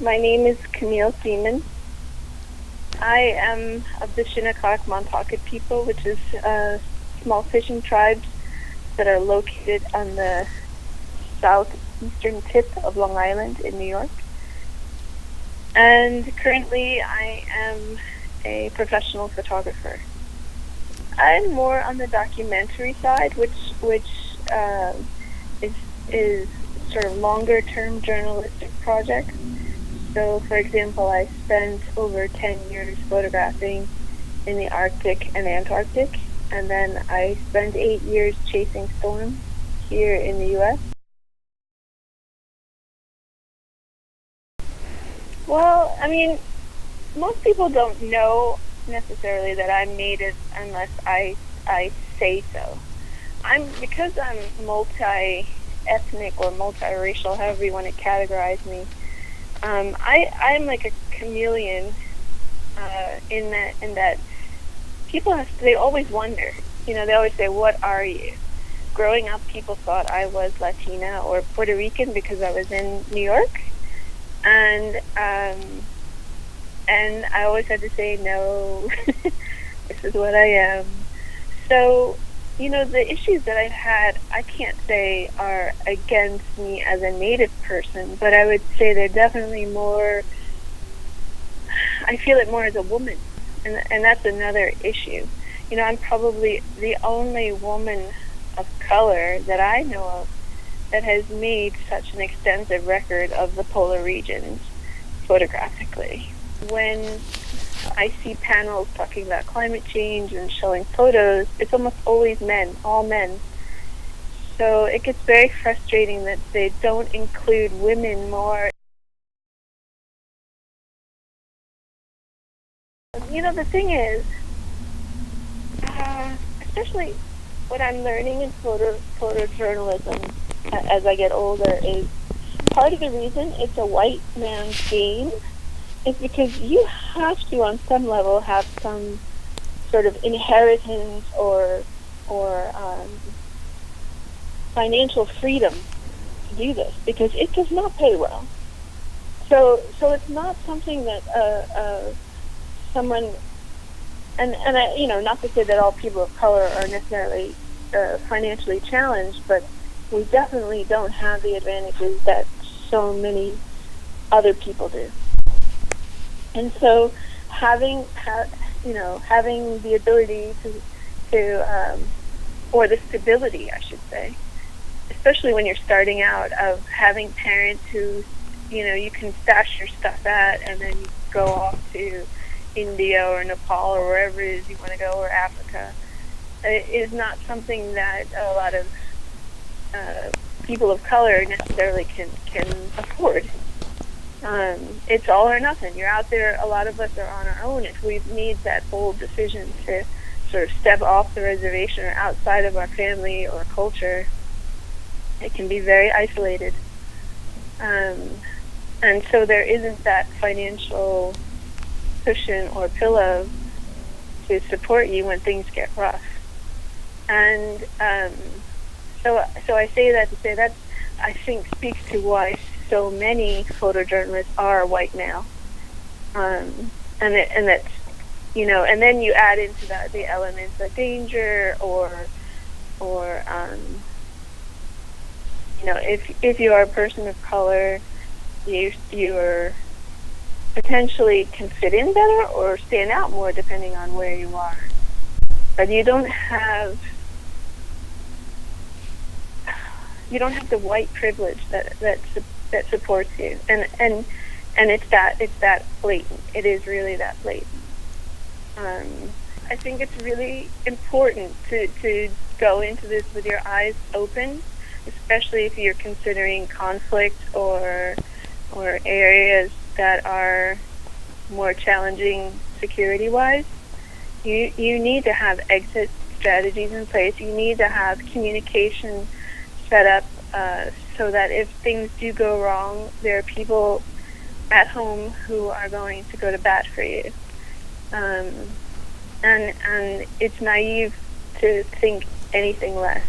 My name is Camille Seaman. I am of the Shinnecock Montaukett people, which is small fishing tribes that are located on the southeastern tip of Long Island in New York. And currently I am a professional photographer. I'm more on the documentary side, which is sort of longer term journalistic projects. So, for example, I spent over 10 years photographing in the Arctic and Antarctic, and then I spent 8 years chasing storms here in the U.S. Well, I mean, most people don't know necessarily that I'm native unless I say so. Because I'm multi-ethnic or multiracial, however you want to categorize me. I'm like a chameleon in that they always wonder. They always say, "What are you?" Growing up, people thought I was Latina or Puerto Rican because I was in New York, and I always had to say no. This is what I am. So, the issues that I've had, I can't say are against me as a Native person, but I would say they're definitely more, I feel it more as a woman, and that's another issue. I'm probably the only woman of color that I know of that has made such an extensive record of the polar regions photographically. When I see panels talking about climate change and showing photos, it's almost always men, all men. So it gets very frustrating that they don't include women more. The thing is, especially what I'm learning in photojournalism as I get older, is part of the reason it's a white man's game is because you have to, on some level, have some sort of inheritance or financial freedom to do this, because it does not pay well. So it's not something that someone, and I, not to say that all people of color are necessarily financially challenged, but we definitely don't have the advantages that so many other people do. And so having the ability or the stability, I should say, especially when you're starting out, of having parents who, you can stash your stuff at, and then you go off to India or Nepal or wherever it is you want to go, or Africa, is not something that a lot of people of color necessarily can afford. It's all or nothing. You're out there. A lot of us are on our own. If we've made that bold decision to sort of step off the reservation or outside of our family or culture, it can be very isolated. And so there isn't that financial cushion or pillow to support you when things get rough. And so I say that to say that I think speaks to why so many photojournalists are white male, and that and then you add into that the elements of danger, or if you are a person of color, you're potentially can fit in better or stand out more depending on where you are, but you don't have the white privilege that supports you, and it's that blatant. It is really that blatant. I think it's really important to go into this with your eyes open, especially if you're considering conflict or areas that are more challenging security-wise. You need to have exit strategies in place. You need to have communication set up so that if things do go wrong, there are people at home who are going to go to bat for you. And it's naive to think anything less.